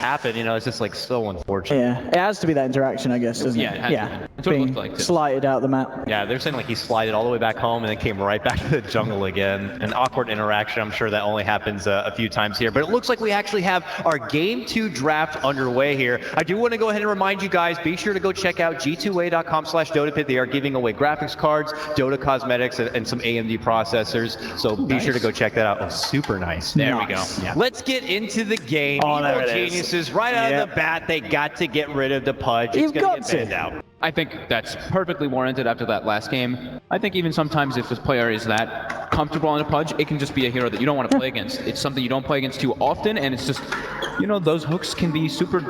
happen, you know, it's just like so unfortunate. Yeah, it has to be that interaction, I guess, doesn't it? Yeah, It's being slided out the map. Yeah, they're saying like he slided all the way back home and then came right back to the jungle again. An awkward interaction. I'm sure that only happens a few times here, but it looks like we actually have our Game 2 draft underway here. I do want to go ahead and remind you guys, be sure to go check out g2a.com/DotaPit. They are giving away graphics cards, Dota cosmetics, and some AMD processors, so be sure to go check that out. Oh, super nice. There we go. Yeah. Let's get into the game. Oh, there Evil it is. Geniuses, right out of the bat, they got to get rid of the Pudge. You've It's going got to get to. banned out. I think that's perfectly warranted after that last game. I think even sometimes if this player is that comfortable on a Pudge, it can just be a hero that you don't want to play against. It's something you don't play against too often, and it's just, you know, those hooks can be super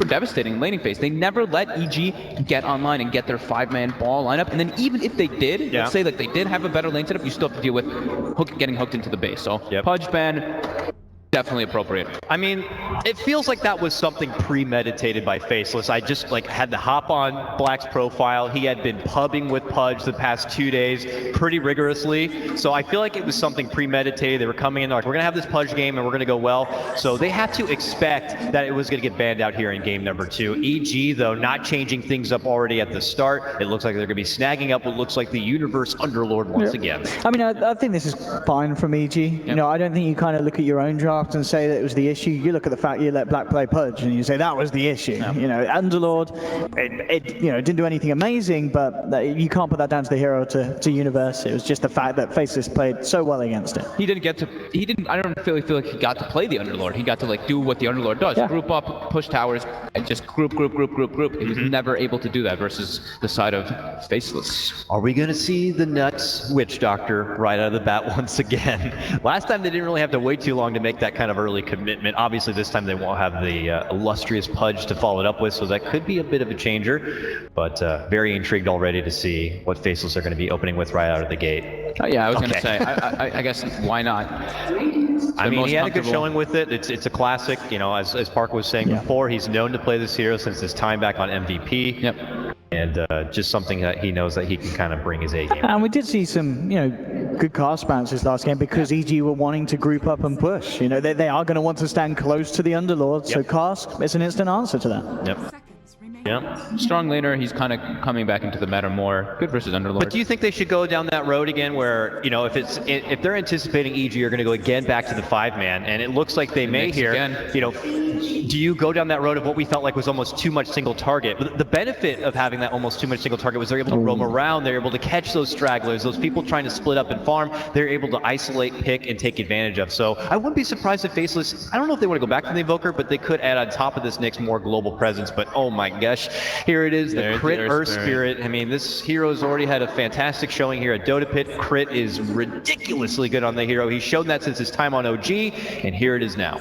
devastating in laning phase. They never let EG get online and get their 5-man ball lineup, and then even if they did, let's say that they did have a better lane setup, you still have to deal with getting hooked into the base. So Pudge ban, definitely appropriate. I mean, it feels like that was something premeditated by Faceless. I just like had to hop on Black's profile. He had been pubbing with Pudge the past 2 days pretty rigorously. So I feel like it was something premeditated. They were coming in like, we're going to have this Pudge game and we're going to go well. So they had to expect that it was going to get banned out here in game number 2. EG, though, not changing things up already at the start. It looks like they're going to be snagging up what looks like the Universe Underlord once again. I mean, I think this is fine from EG. You know, I don't think you kind of look at your own draft and say that it was the issue. You look at the fact you let Black play Pudge and you say that was the issue. You know, Underlord, it you know, didn't do anything amazing, but you can't put that down to the hero to Universe. It was just the fact that Faceless played so well against it. I don't feel like he got to play the Underlord. He got to like do what the Underlord does. Group up, push towers, and just group. He was never able to do that versus the side of Faceless. Are we going to see the nuts Witch Doctor right out of the bat once again? Last time they didn't really have to wait too long to make that kind of early commitment. Obviously this time they won't have the illustrious Pudge to follow it up with, so that could be a bit of a changer, but very intrigued already to see what Faceless are going to be opening with right out of the gate. Oh yeah, I was going to say, I guess why not? I mean, he had a good showing with it. It's a classic, you know, as Parker was saying before, he's known to play this hero since his time back on MVP. Yep. And just something that he knows that he can kind of bring his A game. And we did see some, you know, good cast bounces last game because EG were wanting to group up and push. You know, they are going to want to stand close to the Underlord, so cast is an instant answer to that. Yep. Yeah. Strong laner, he's kind of coming back into the meta more. Good versus Underlord. But do you think they should go down that road again where, you know, if they're anticipating EG are going to go again back to the 5-man, and it looks like they may here, you know, do you go down that road of what we felt like was almost too much single target? But the benefit of having that almost too much single target was they're able to roam around, they're able to catch those stragglers, those people trying to split up and farm, they're able to isolate, pick, and take advantage of. So I wouldn't be surprised if Faceless, I don't know if they want to go back to the Invoker, but they could add on top of this Nyx more global presence. But oh my gosh, here it is, the crit Earth Spirit. I mean, this hero's already had a fantastic showing here at Dota Pit. Crit is ridiculously good on the hero. He's shown that since his time on OG, and here it is now.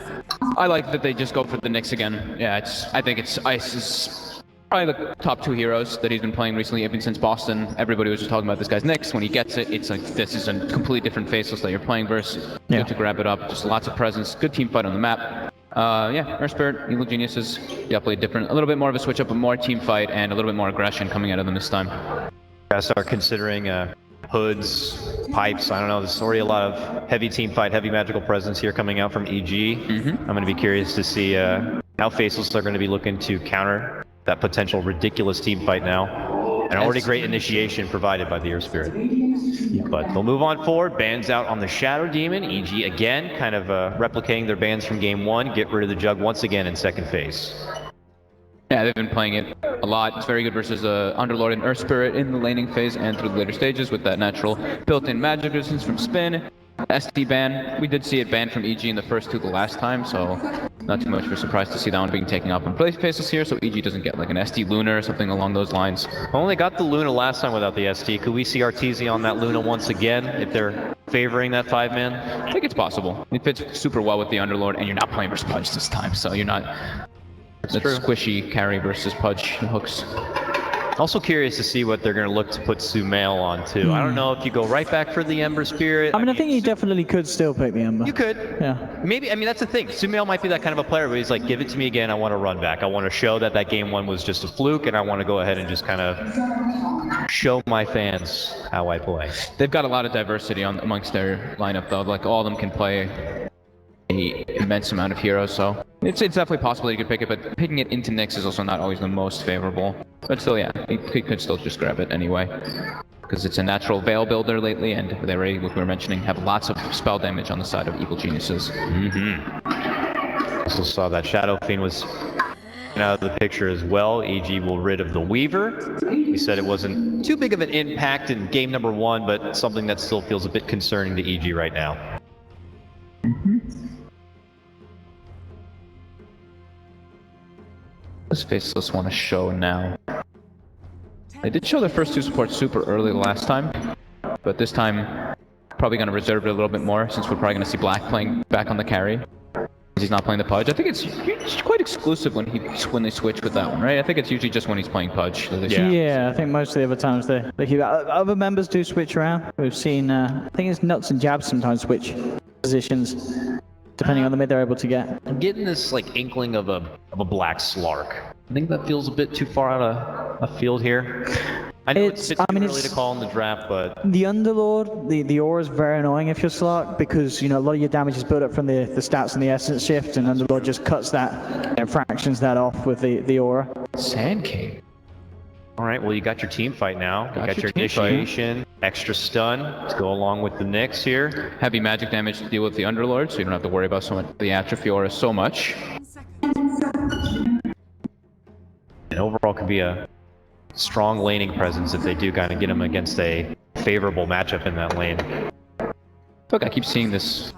I like that they just go for the Nyx again. Yeah, I think Ice is probably the top 2 heroes that he's been playing recently, even since Boston. Everybody was just talking about this guy's Nyx. When he gets it, it's like, this is a completely different Faceless that you're playing versus. Good to grab it up, just lots of presence, good team fight on the map. Earth Spirit, Evil Geniuses, definitely different. A little bit more of a switch up, but more team fight and a little bit more aggression coming out of them this time. Guys are considering hoods, pipes. I don't know. There's already a lot of heavy team fight, heavy magical presence here coming out from EG. I'm going to be curious to see how Faceless are going to be looking to counter that potential ridiculous team fight now. An already great initiation provided by the Earth Spirit. But they'll move on forward. Bans out on the Shadow Demon. EG again, kind of replicating their bans from game 1. Get rid of the Jug once again in second phase. Yeah, they've been playing it a lot. It's very good versus Underlord and Earth Spirit in the laning phase and through the later stages with that natural built-in magic resistance from Spin. SD ban, we did see it banned from EG in the first 2 the last time, so not too much of a surprise to see that one being taken up in Faceless here, so EG doesn't get like an SD Luna or something along those lines. Only got the Luna last time without the SD. Could we see Arteezy on that Luna once again if they're favoring that 5-man? I think it's possible. It fits super well with the Underlord, and you're not playing versus Pudge this time, so you're not that squishy carry versus Pudge hooks. Also curious to see what they're going to look to put Sumail on too. I don't know if you go right back for the Ember Spirit. I mean, I think you definitely could still pick the Ember. You could. Yeah. Maybe, I mean, that's the thing. Sumail might be that kind of a player where he's like, give it to me again, I want to run back. I want to show that that game 1 was just a fluke, and I want to go ahead and just kind of show my fans how I play. They've got a lot of diversity amongst their lineup though. Like all of them can play an immense amount of heroes, so It's definitely possible that you could pick it, but picking it into Nyx is also not always the most favorable. But still, yeah, he could still just grab it anyway. Because it's a natural Veil builder lately, and they already, like we were mentioning, have lots of spell damage on the side of Evil Geniuses. Also saw that Shadow Fiend was out of the picture as well. EG will rid of the Weaver. He said it wasn't too big of an impact in game number 1, but something that still feels a bit concerning to EG right now. Does Faceless want to show now? They did show their first 2 supports super early the last time, but this time probably going to reserve it a little bit more since we're probably going to see Black playing back on the carry. He's not playing the Pudge. I think it's quite exclusive when they switch with that one, right? I think it's usually just when he's playing Pudge. Yeah, I think most of the other times they keep other members do switch around. We've seen I think it's Nuts and Jabs sometimes switch positions depending on the mid they're able to get. I'm getting this like inkling of a Black Slark. I think that feels a bit too far out of field here. I know it's early to call in the draft, but the Underlord, the aura is very annoying if you're Slark because a lot of your damage is built up from the stats and the essence shift, and Underlord just cuts that, fractions that off with the aura. Sand King. All right, well you got your team fight now. You got your initiation, extra stun to go along with the Nyx here. Heavy magic damage to deal with the Underlord, so you don't have to worry about the atrophy aura so much. And overall could be a strong laning presence if they do kind of get him against a favorable matchup in that lane. Look, I keep seeing this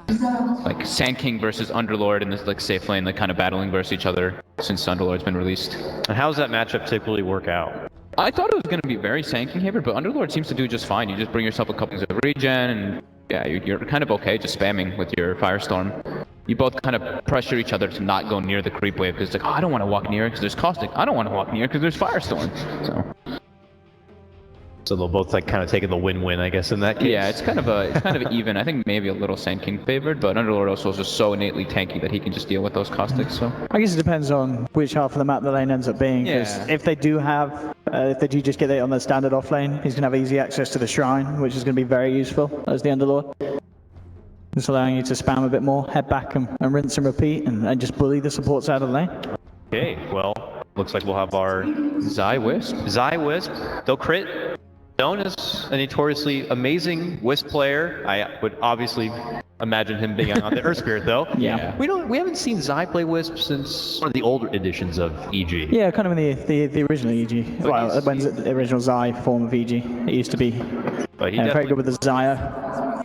like Sand King versus Underlord in this like safe lane, like kind of battling versus each other since Underlord's been released. And how does that matchup typically work out? I thought it was going to be very Sand King favored, but Underlord seems to do just fine. You just bring yourself a couple of regen, and yeah, you're kind of okay just spamming with your Firestorm. You both kind of pressure each other to not go near the creep wave because it's like, oh, I don't want to walk near it because there's Caustic. I don't want to walk near it because there's Firestorm. So they'll both like kind of take the win-win, I guess, in that case. Yeah, it's kind of even. I think maybe a little Sand King favored, but Underlord also is just so innately tanky that he can just deal with those Caustics. So I guess it depends on which half of the map the lane ends up being. Because if they do just get it on the standard off lane, he's gonna have easy access to the shrine, which is gonna be very useful as the Underlord. Just allowing you to spam a bit more, head back and rinse and repeat, and just bully the supports out of the lane. Okay, well, looks like we'll have our Wisp. They'll crit. Known as a notoriously amazing Wisp player. I would obviously imagine him being on the Earth Spirit though. Yeah. We haven't seen Zai play Wisp since one of the older editions of EG. Yeah, kind of in the original EG. Well, when's it the original Zai form of EG? It used to be very good with the Zaya.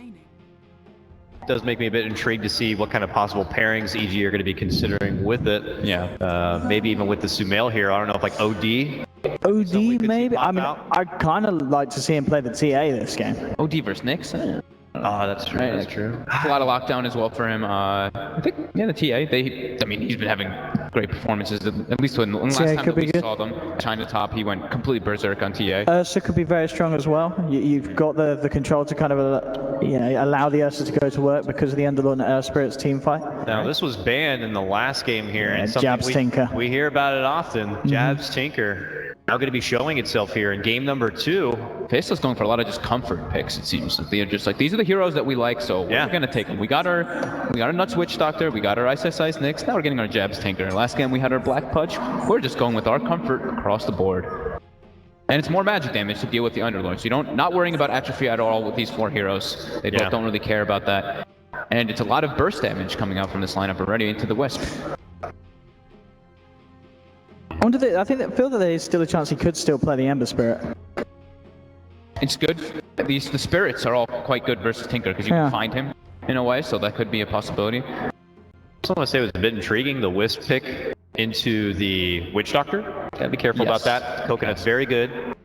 Does make me a bit intrigued to see what kind of possible pairings EG are going to be considering with it. Yeah. Maybe even with the Sumail here. I don't know if like OD. OD maybe? I mean, I'd kind of like to see him play the TA this game. OD versus Nyx? Oh, that's true. Right. That's true. It's a lot of lockdown as well for him. I think, yeah, the TA. He's been having great performances. At least when last time that we saw them, China top, he went completely berserk on TA. Ursa could be very strong as well. You've got the control to kind of allow the Ursa to go to work because of the Underlord and Earth Spirits team fight. Now this was banned in the last game here, and Jabs Tinker. We hear about it often. Jabs Tinker. Now going to be showing itself here in game number 2. Faceless going for a lot of just comfort picks, it seems. They're just like, these are the heroes that we like, so we're going to take them. We got our Nuts Witch Doctor, we got our Ice Nyx, now we're getting our Jabs Tinker. Last game we had our Black Pudge. We're just going with our comfort across the board. And it's more magic damage to deal with the Underlord, so you're not worrying about atrophy at all with these 4 heroes. They both don't really care about that. And it's a lot of burst damage coming out from this lineup already into the Wisp. I feel that there's still a chance he could still play the Ember Spirit. It's good. The spirits are all quite good versus Tinker because you can find him in a way, so that could be a possibility. I also want to say it was a bit intriguing, the Wisp pick into the Witch Doctor. Gotta be careful about that. Coconut's very good.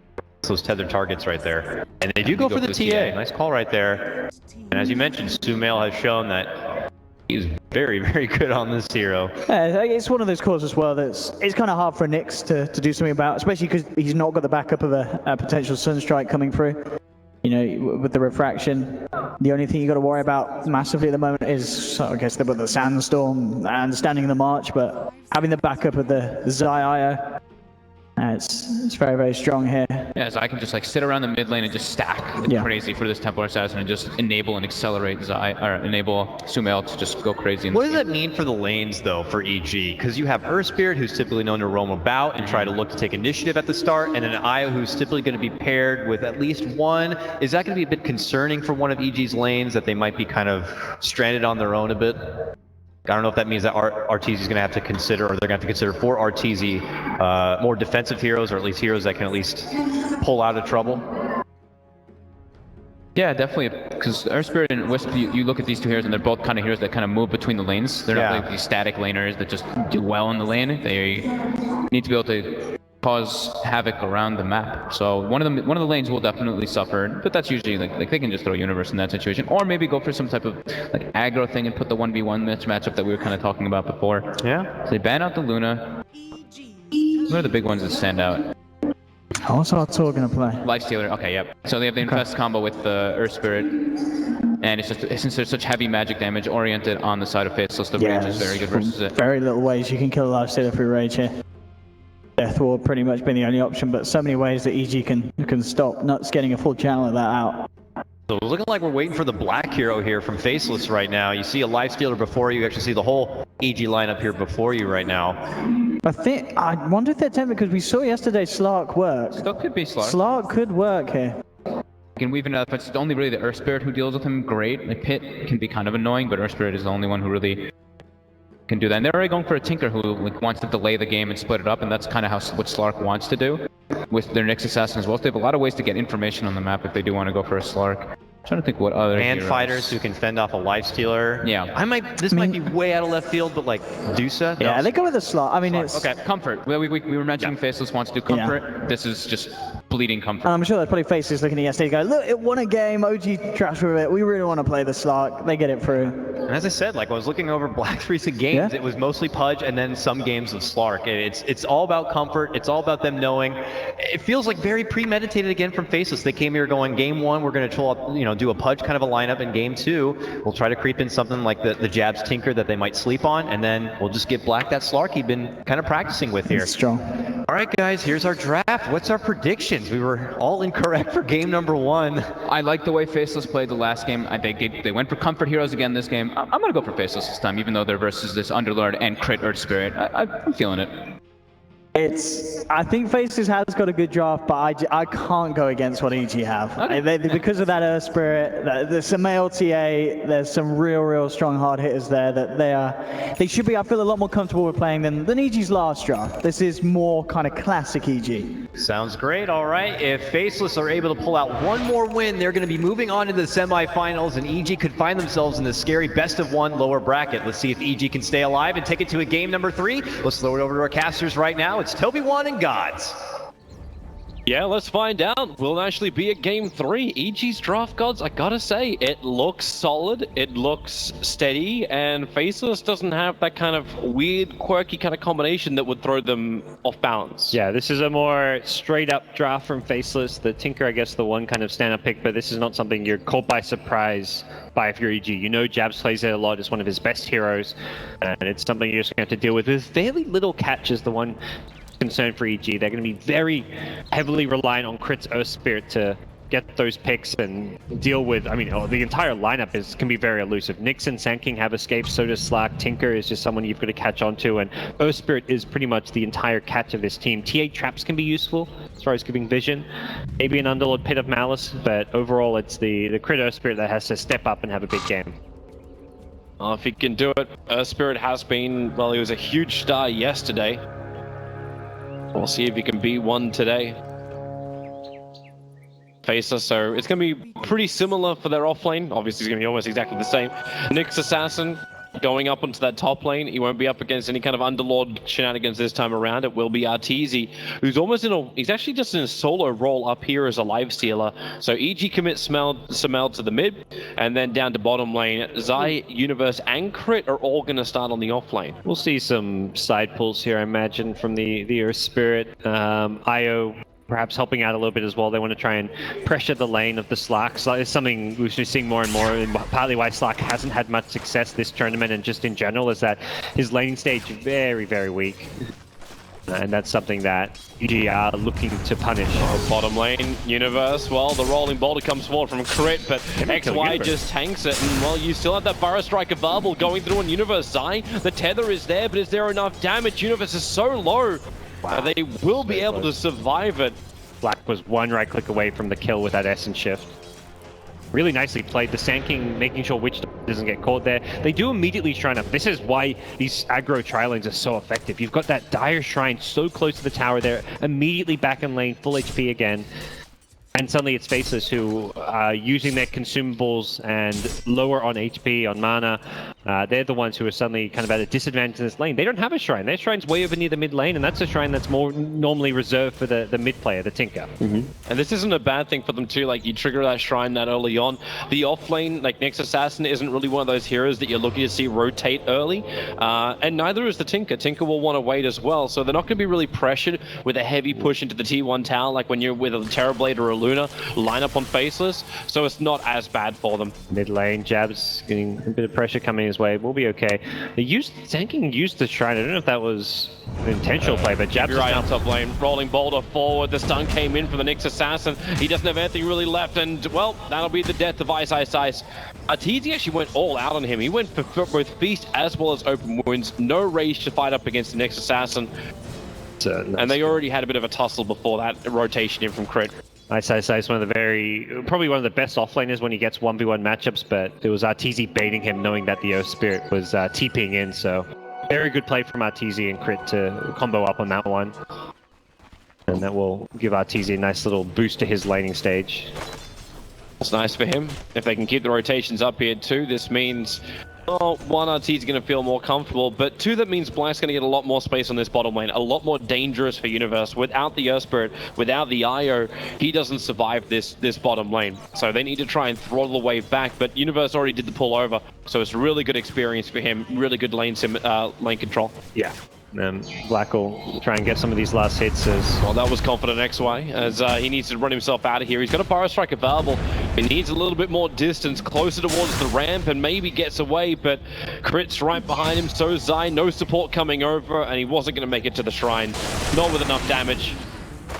Those tethered targets right there. And they do go for the TA. Nice call right there. And as you mentioned, Sumail has shown that he's very, very good on this hero. It's one of those calls as well that's it's kind of hard for Nyx to do something about, especially because he's not got the backup of a potential Sunstrike coming through. With the refraction, the only thing you got to worry about massively at the moment is, I guess, the Sandstorm, understanding the March, but having the backup of the Zaya It's very, very strong here. Yeah, so I can just like sit around the mid lane and just stack crazy for this Templar Assassin and just enable and accelerate enable Sumail to just go crazy. What does that mean for the lanes though for EG? Because you have Earth Spirit, who's typically known to roam about and try to look to take initiative at the start, and then Io, who's typically going to be paired with at least one. Is that going to be a bit concerning for one of EG's lanes, that they might be kind of stranded on their own a bit? I don't know if that means that RTZ is going to have to consider, or they're going to have to consider for RTZ more defensive heroes, or at least heroes that can at least pull out of trouble. Yeah, definitely, because Earth Spirit and Wisp, you look at these two heroes and they're both kind of heroes that kind of move between the lanes. They're not like these static laners that just do well in the lane. They need to be able to cause havoc around the map. So one of the lanes will definitely suffer, but that's usually like they can just throw Universe in that situation, or maybe go for some type of like aggro thing and put the 1v1 matchup that we were kind of talking about before. Yeah. So they ban out the Luna. What are the big ones that stand out? What's Artur going to play? Lifestealer, okay, yep. So they have the Infest combo with the Earth Spirit, and it's just, since there's such heavy magic damage oriented on the side of Faceless, the range is very good versus it. Very little ways you can kill a Lifestealer through rage here. Death will pretty much be the only option, but so many ways that EG can stop Nuts getting a full channel of that out. So it's looking like we're waiting for the black hero here from Faceless right now. You see a Lifestealer before you, actually see the whole EG lineup here before you right now. I wonder if they're tempted, because we saw yesterday Slark work. Still could be Slark. Slark could work here. Can weave in it's only really the Earth Spirit who deals with him great. Like Pit can be kind of annoying, but Earth Spirit is the only one who really can do that. And they're already going for a Tinker who like wants to delay the game and split it up, and that's kind of what Slark wants to do with their Nyx Assassin as well. So they have a lot of ways to get information on the map if they do want to go for a Slark. I'm trying to think what other And heroes. fighters who can fend off a Lifestealer. Yeah. This might be way out of left field, but like Dusa? Yeah, they go with a Slark. I mean, it's... Okay, Comfort. We were mentioning Faceless wants to do Comfort. This is just bleeding Comfort. And I'm sure there's probably Faces looking at yesterday go, look, it won a game, OG trash with it, we really want to play the Slark. They get it through. And as I said, like I was looking over Black's recent games, it was mostly Pudge and then some games of Slark. It's all about comfort. It's all about them knowing. It feels like very premeditated again from Faceless. They came here going, game one, we're going to do a Pudge kind of a lineup. In game two, we'll try to creep in something like the Jabs Tinker that they might sleep on, and then we'll just give Black that Slark he'd been kind of practicing with here. It's strong. All right, guys, here's our draft. What's our predictions? We were all incorrect for game number one. I like the way Faceless played the last game. They went for Comfort Heroes again this game. I'm going to go for Faceless this time, even though they're versus this Underlord and Crit Earth Spirit. I'm feeling it. I think Faces has got a good draft, but I can't go against what EG have. Okay. Because of that Earth Spirit, there's some ALTA, there's some real strong hard hitters there that they should be, I feel, a lot more comfortable with playing than EG's last draft. This is more kind of classic EG. Sounds great. All right. If Faceless are able to pull out one more win, they're going to be moving on to the semifinals, and EG could find themselves in the scary best of one lower bracket. Let's see if EG can stay alive and take it to a game number 3. Let's throw it over to our casters right now. It's Toby One and Gods. Yeah, let's find out. Will it actually be a game 3? EG's draft, Gods, I gotta say, it looks solid, it looks steady, and Faceless doesn't have that kind of weird, quirky kind of combination that would throw them off balance. Yeah, this is a more straight-up draft from Faceless. The Tinker, I guess, the one kind of stand-up pick, but this is not something you're caught by surprise by if you're EG. You know Jabs plays it a lot, it's one of his best heroes, and it's something you're just going to have to deal with fairly little catch is the one concern for EG. They're going to be very heavily reliant on Crit's Earth Spirit to get those picks and deal with, I mean, the entire lineup can be very elusive. Nyx and Sand King have escaped, so does Slark. Tinker is just someone you've got to catch onto, and Earth Spirit is pretty much the entire catch of this team. TA traps can be useful as far as giving vision. Maybe an Underlord Pit of Malice, but overall it's the Crit Earth Spirit that has to step up and have a big game. If he can do it, Earth Spirit has been, well, he was a huge star yesterday. We'll see if he can beat one today. Faceless, so it's going to be pretty similar for their offlane. Obviously, it's going to be almost exactly the same. Nyx Assassin going up onto that top lane. He won't be up against any kind of Underlord shenanigans this time around. It will be RTZ, who's almost he's actually just in a solo role up here as a Lifestealer. So EG commits Sumail to the mid, and then down to bottom lane, Zai, Universe, and Crit are all going to start on the off lane. We'll see some side pulls here, I imagine, from the Earth Spirit. Io perhaps helping out a little bit as well. They want to try and pressure the lane of the Slark. So it's something we're seeing more and more, and partly why Slark hasn't had much success this tournament and just in general is that his laning stage is very weak. And that's something that EG are looking to punish. Bottom lane, Universe, well, the rolling boulder comes forward from Crit, but XY just tanks it, and well, you still have that Burrow Strike available going through on Universe. Zai, the tether is there, but is there enough damage? Universe is so low. They will be able to survive it. Black was one right click away from the kill with that Essence Shift. Really nicely played. The Sand King making sure Witch doesn't get caught there. They do immediately shrine up. This is why these aggro tri-lanes are so effective. You've got that Dire Shrine so close to the tower. They're immediately back in lane, full HP again. And suddenly it's Faceless who are using their consumables and lower on HP, on mana. They're the ones who are suddenly kind of at a disadvantage in this lane. They don't have a shrine. Their shrine's way over near the mid lane, and that's a shrine that's more normally reserved for the mid player, the Tinker. And this isn't a bad thing for them too, like you trigger that shrine that early on. The off lane, like Nyx Assassin, isn't really one of those heroes that you're looking to see rotate early. And neither is the Tinker. Tinker will want to wait as well, so they're not going to be really pressured with a heavy push into the T1 tower like when you're with a Terrorblade or a Luna line up on Faceless, so it's not as bad for them. Mid lane, Jabs getting a bit of pressure coming his way. We'll be okay. Sand King used the shrine. I don't know if that was an intentional play, but Jabs is right on top lane. Rolling boulder forward. The stun came in for the Nyx Assassin. He doesn't have anything really left, and well, that'll be the death of Ice. Arteezy actually went all out on him. He went for both Feast as well as Open Wounds. No rage to fight up against the Nyx Assassin. And they already had a bit of a tussle before that rotation in from Crit. Ice is one of the probably one of the best offlaners when he gets 1v1 matchups, but it was Arteezy baiting him knowing that the Earth Spirit was TPing in, so very good play from Arteezy and Crit to combo up on that one. And that will give Arteezy a nice little boost to his laning stage. It's nice for him. If they can keep the rotations up here too, this means, well, one, Arteezy's going to feel more comfortable, but two, that means Black's going to get a lot more space on this bottom lane, a lot more dangerous for Universe. Without the Earth Spirit, without the IO, he doesn't survive this bottom lane. So they need to try and throttle the wave back, but Universe already did the pull over, so it's a really good experience for him, really good lane control. Yeah. Black will try and get some of these last hits as... Well, that was confident XY, as he needs to run himself out of here. He's got a Burrow Strike available. He needs a little bit more distance, closer towards the ramp, and maybe gets away, but Crit's right behind him, so Zai, no support coming over, and he wasn't going to make it to the shrine. Not with enough damage.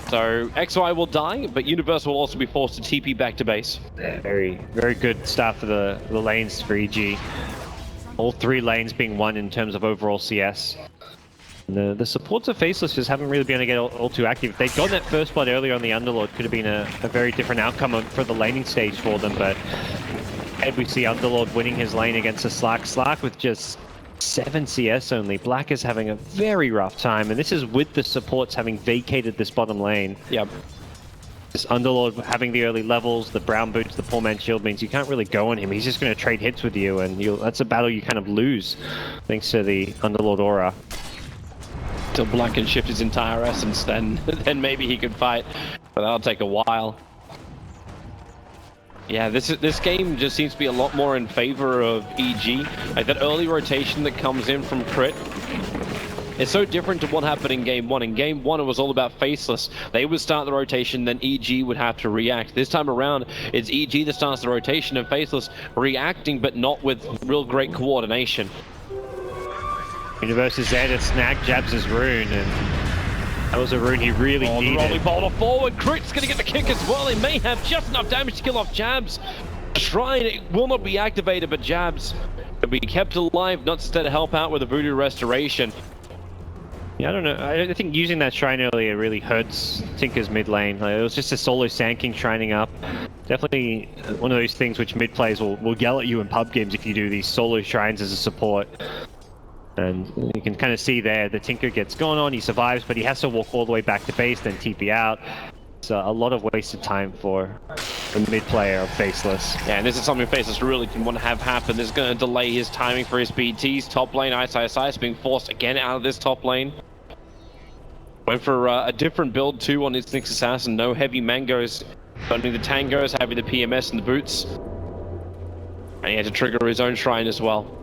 So XY will die, but Universe will also be forced to TP back to base. Very, very good start for the lanes for EG. All three lanes being won in terms of overall CS. The supports of Faceless just haven't really been able to get all too active. If they'd gotten that first blood earlier on the Underlord, could have been a very different outcome for the laning stage for them, but instead we see Underlord winning his lane against a Slark with just 7 CS only. Black is having a very rough time, and this is with the supports having vacated this bottom lane. Yep. This Underlord having the early levels, the brown boots, the poor man's shield means you can't really go on him. He's just going to trade hits with you, and that's a battle you kind of lose thanks to the Underlord aura. Till Black can shift his entire essence, then maybe he could fight, but that'll take a while. Yeah, this game just seems to be a lot more in favor of EG. Like that early rotation that comes in from Crit, it's so different to what happened in Game 1. In Game 1, it was all about Faceless. They would start the rotation, then EG would have to react. This time around, it's EG that starts the rotation and Faceless reacting, but not with real great coordination. Universe is there to snag Jabs' rune, and that was a rune he really needed. The rolling boulder forward, Crit's gonna get the kick as well. He may have just enough damage to kill off Jabs. Shrine, it will not be activated, but Jabs will be kept alive, not instead to help out with the Voodoo Restoration. Yeah, I don't know. I think using that shrine earlier really hurts Tinker's mid lane. Like, it was just a solo Sand King shrining up. Definitely one of those things which mid players will yell at you in pub games if you do these solo shrines as a support. And you can kind of see there, the Tinker gets going on, he survives, but he has to walk all the way back to base, then TP out. It's a lot of wasted time for the mid player of Faceless. Yeah, and this is something Faceless really didn't want to have happen. This is going to delay his timing for his BTs. Top lane, Ice being forced again out of this top lane. Went for a different build too on his Nyx Assassin. No heavy mangoes, only the tangos, having the PMS and the boots. And he had to trigger his own shrine as well.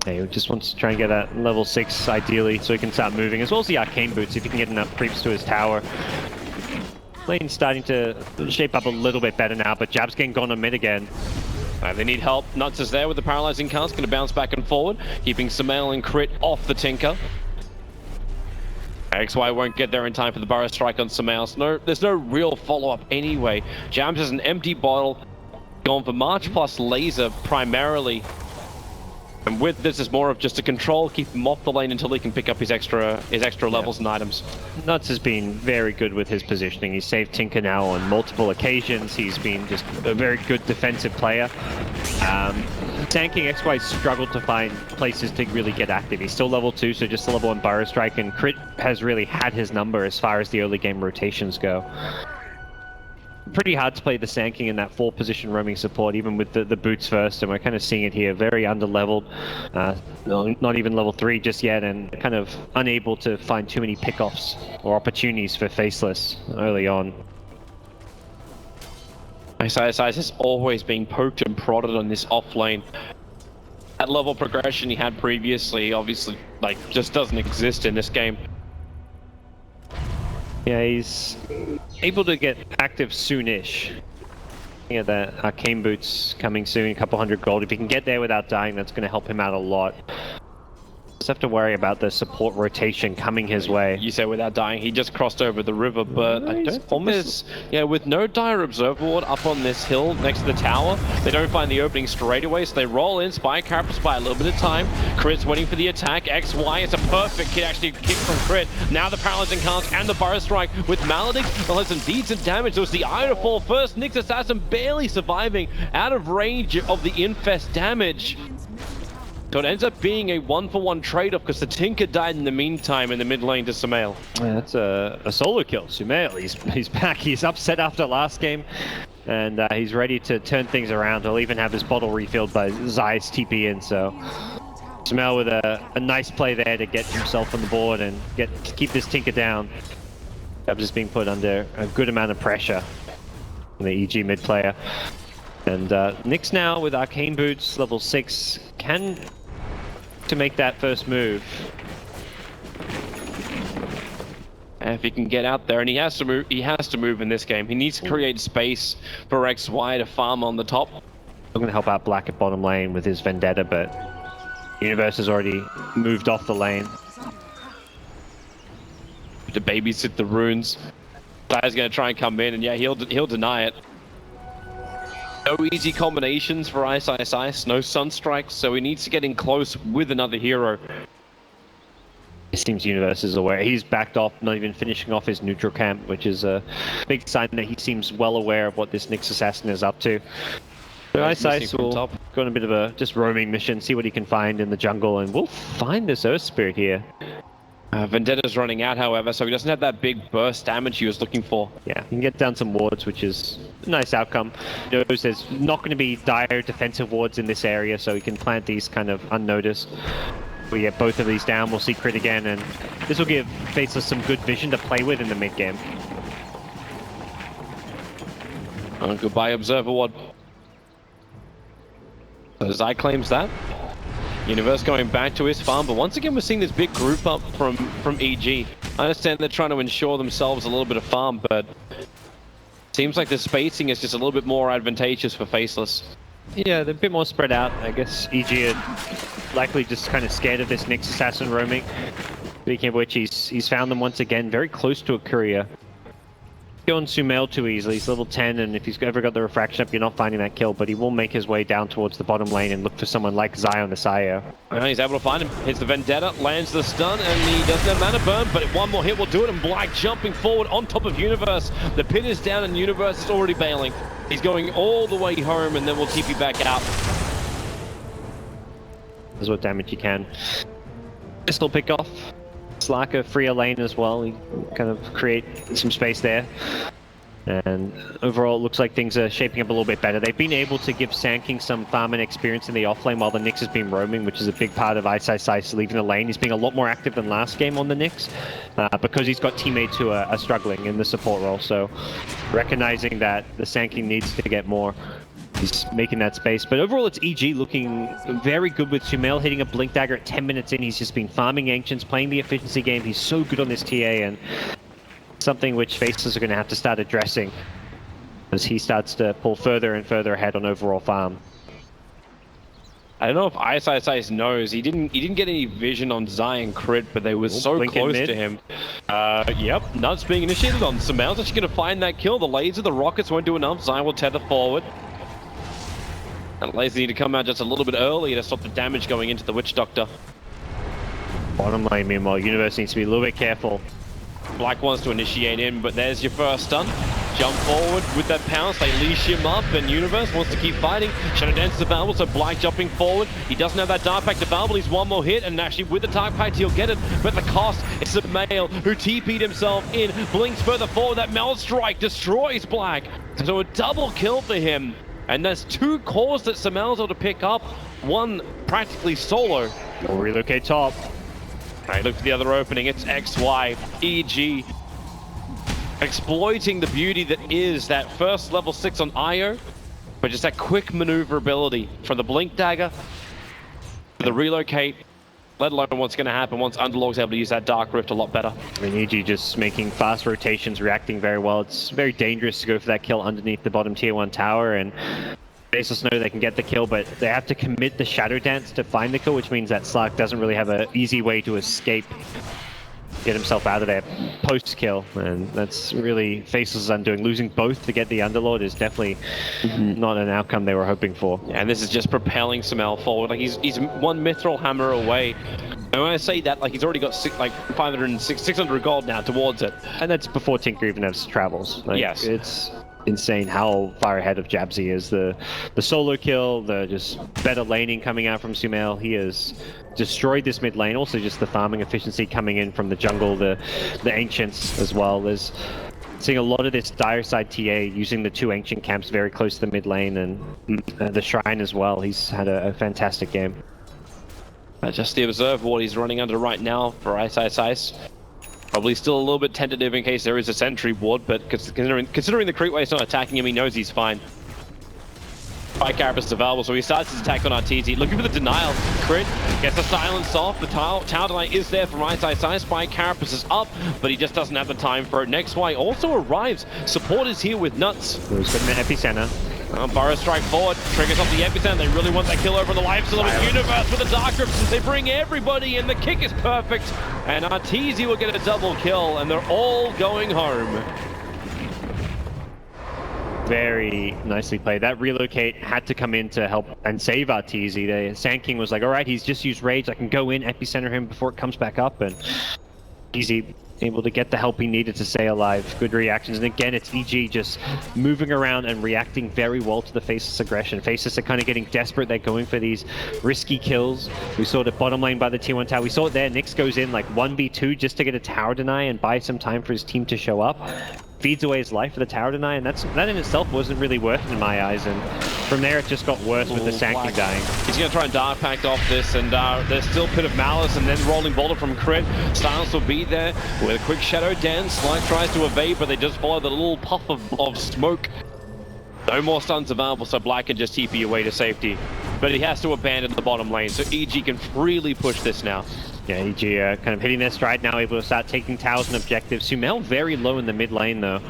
Yeah, he just wants to try and get that level 6 ideally so he can start moving, as well as the arcane boots if he can get enough creeps to his tower. Lane's starting to shape up a little bit better now, but Jab's getting gone on mid again. They need help. Nuts is there with the paralyzing cast, going to bounce back and forward, keeping Samael and Crit off the Tinker. XY won't get there in time for the Burrow Strike on Sumail. There's no real follow-up anyway. Jams has an empty bottle, going for March plus Laser primarily. And with this is more of just a control, keep him off the lane until he can pick up his extra levels and items. Nuts has been very good with his positioning. He's saved Tinker now on multiple occasions. He's been just a very good defensive player. Tanking XY struggled to find places to really get active. He's still level 2, so just a level 1 Burrow Strike, and Crit has really had his number as far as the early game rotations go. Pretty hard to play the Sanking in that 4 position roaming support, even with the boots first, and we're kind of seeing it here, very under-leveled, not even level 3 just yet, and kind of unable to find too many pickoffs or opportunities for Faceless early on. Size has always been poked and prodded on this off lane. That level progression he had previously, obviously, like, just doesn't exist in this game. Yeah, he's able to get active soonish. Yeah, the Arcane Boots coming soon, a couple hundred gold. If he can get there without dying, that's going to help him out a lot. Just have to worry about the support rotation coming his way. You say without dying, he just crossed over the river, but I don't almost, yeah, with no dire observer ward up on this hill next to the tower, they don't find the opening straight away, so they roll in, Spy Carapace by a little bit of time. Crit's waiting for the attack. XY is a perfect hit, actually kick from Crit. Now the Paralyzing Cast and the Burrow Strike with Maledict. They'll have some decent damage. It was the Eye to fall first. Nyx Assassin barely surviving out of range of the Infest damage. So it ends up being a 1-for-1 trade-off because the Tinker died in the meantime in the mid lane to Sumail. Yeah, that's a solo kill. Sumail, he's back. He's upset after last game, and he's ready to turn things around. He'll even have his bottle refilled by Zai's TP in, so Sumail with a nice play there to get himself on the board and keep this Tinker down. Dubs is being put under a good amount of pressure from the EG mid player. And Nyx now with Arcane Boots, level 6, can to make that first move. And if he can get out there, and he has to move in this game. He needs to create space for XY to farm on the top. I'm going to help out Black at bottom lane with his Vendetta, but Universe has already moved off the lane. To babysit the runes. Guy's going to try and come in, and yeah, he'll deny it. No easy combinations for Ice, no Sunstrikes, so he needs to get in close with another hero. It seems Universe is aware. He's backed off, not even finishing off his neutral camp, which is a big sign that he seems well aware of what this Nyx Assassin is up to. So Ice will go on a bit of a just roaming mission, see what he can find in the jungle, and we'll find this Earth Spirit here. Vendetta's running out, however, so he doesn't have that big burst damage he was looking for. Yeah, he can get down some wards, which is a nice outcome. He knows there's not going to be dire defensive wards in this area, so he can plant these kind of unnoticed. We get both of these down, we'll see Crit again, and this will give Faceless some good vision to play with in the mid game. Goodbye, Observer Ward. So Zai claims that. Universe going back to his farm, but once again we're seeing this big group up from EG. I understand they're trying to ensure themselves a little bit of farm, but seems like the spacing is just a little bit more advantageous for Faceless. Yeah, they're a bit more spread out. I guess EG are likely just kind of scared of this Nyx Assassin roaming. Speaking of which, he's found them once again, very close to a courier. Going Sumail too easily. He's level 10, and if he's ever got the refraction up, you're not finding that kill, but he will make his way down towards the bottom lane and look for someone like Zai on the Sire. And he's able to find him. Hits the Vendetta, lands the stun, and he doesn't have mana burn, but one more hit will do it, and Black jumping forward on top of Universe. The pit is down, and Universe is already bailing. He's going all the way home, and then we'll TP back out. That's what damage you can. Pistol pick off. Slarker free a lane as well. He kind of create some space there. And overall, it looks like things are shaping up a little bit better. They've been able to give Sanking some farming experience in the offlane while the Nyx has been roaming, which is a big part of Ice leaving the lane. He's being a lot more active than last game on the Nyx because he's got teammates who are struggling in the support role. So recognizing that the Sanking needs to get more, he's making that space. But overall, it's EG looking very good with Sumail hitting a Blink Dagger at 10 minutes in. He's just been farming Ancients, playing the efficiency game. He's so good on this TA, and something which Faceless are going to have to start addressing as he starts to pull further and further ahead on overall farm. I don't know if Ice knows. He didn't get any vision on Zion crit, but they were so close to him. Yep, Nuts being initiated on. Sumail's actually going to find that kill. The laser, the rockets won't do enough. Zion will tether forward. And laser need to come out just a little bit early to stop the damage going into the Witch Doctor. Bottom lane, meanwhile, Universe needs to be a little bit careful. Black wants to initiate in, but there's your first stun. Jump forward with that pounce, they leash him up, and Universe wants to keep fighting. Shadow Dance is available, so Black jumping forward. He doesn't have that Dark Pact available, he's one more hit, and actually with the Dark Pact he'll get it, but the cost is Sumail, who TP'd himself in, blinks further forward, that Meld Strike destroys Black. So a double kill for him, and there's 2 cores that Sumail's able to pick up, one practically solo. We'll relocate top. Alright, look for the other opening, it's XY, EG. Exploiting the beauty that is that first level 6 on Io, but just that quick maneuverability from the Blink Dagger to the relocate, let alone what's going to happen once Underlord's able to use that Dark Rift a lot better. I mean, EG just making fast rotations, reacting very well. It's very dangerous to go for that kill underneath the bottom tier 1 tower, and Faceless know they can get the kill, but they have to commit the Shadow Dance to find the kill, which means that Slark doesn't really have an easy way to escape, get himself out of there post-kill, and that's really Faceless' undoing. Losing both to get the Underlord is definitely not an outcome they were hoping for. Yeah, and this is just propelling Sumail forward. Like he's one Mithril Hammer away. And when I say that, like he's already got 600 gold now towards it. And that's before Tinker even has travels. Like, yes. It's insane how far ahead of Jabsy is. The solo kill, the just better laning coming out from Sumail. He has destroyed this mid lane. Also just the farming efficiency coming in from the jungle, the Ancients as well. There's seeing a lot of this dire side TA using the 2 Ancient camps very close to the mid lane, and the Shrine as well. He's had a fantastic game. Just the observe what he's running under right now for Ice. Probably still a little bit tentative in case there is a sentry ward, but considering the creep wave's not attacking him, he knows he's fine. Spike Carapace is available, so he starts his attack on Arteezy. Looking for the denial. Crit, gets the silence off. The tower deny is there from Ice. Spike Carapace is up, but he just doesn't have the time for it. Next Y also arrives. Support is here with Nuts. He's got an epicenter. Burrow strike forward, triggers off the epicenter. They really want that kill over the life of Universe with the Dark Rift. They bring everybody in. The kick is perfect, and Arteezy will get a double kill, and they're all going home. Very nicely played. That relocate had to come in to help and save Arteezy. Sand King was like, all right, he's just used Rage. I can go in, epicenter him before it comes back up, and Easy able to get the help he needed to stay alive. Good reactions, and again, it's EG just moving around and reacting very well to the Faceless aggression. Faceless are kind of getting desperate. They're going for these risky kills. We saw it at bottom lane by the T1 tower. We saw it there. Nyx goes in like 1v2 just to get a tower deny and buy some time for his team to show up. Feeds away his life for the tower deny, and that in itself wasn't really working in my eyes, and from there it just got worse with the Sand King dying. He's going to try and Dark Pact off this, and there's still Pit of Malice, and then Rolling Boulder from Crit. Silence will be there with a quick Shadow Dance. Slight tries to evade, but they just follow the little puff of smoke. No more stuns available, so Black can just TP away to safety. But he has to abandon the bottom lane, so EG can freely push this now. Yeah, EG kind of hitting their stride now, able to start taking towers and objectives. Sumail very low in the mid lane though.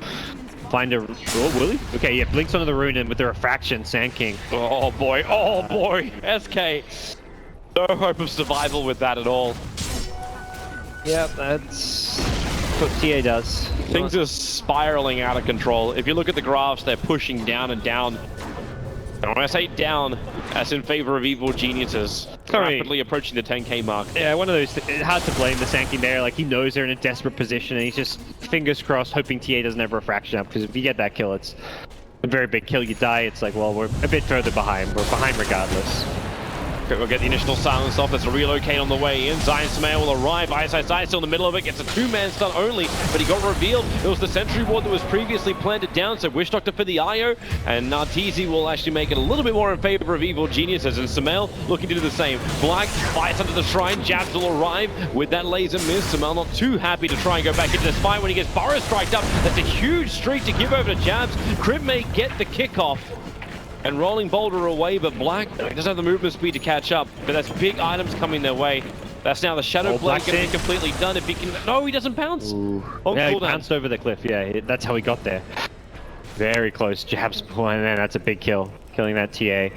Find a... Oh, will he? Okay, yeah, blinks onto the rune and with the refraction, Sand King. Oh boy, SK. No hope of survival with that at all. Yeah, that's what TA does. Things are spiraling out of control. If you look at the graphs, they're pushing down and down. And when I say down, that's in favor of evil geniuses. Rapidly approaching the 10k mark. Yeah, one of those, it's hard to blame the Sand King there. Like, he knows they're in a desperate position, and he's just fingers crossed hoping TA doesn't have a refraction up, because if you get that kill, it's a very big kill. You die, it's like, well, we're a bit further behind. We're behind regardless. We'll get the initial silence off. There's a relocate on the way in. Zion Sumail will arrive. Ice still in the middle of it. Gets a 2-man stun only, but he got revealed. It was the sentry ward that was previously planted down, so Wish Doctor for the IO, and Arteezy will actually make it a little bit more in favor of evil geniuses, and Sumail looking to do the same. Black fights under the shrine. Jabs will arrive with that laser miss. Sumail not too happy to try and go back into this fight when he gets Burrow striked up. That's a huge streak to give over to Jabs. Crib may get the kickoff. And Rolling Boulder away, but Black doesn't have the movement speed to catch up. But that's big items coming their way. That's now the Shadow Blade going to be completely done if he can... No, he doesn't bounce. Yeah, he bounced over the cliff. Yeah, that's how he got there. Very close. Jabs, and then that's a big kill. Killing that TA.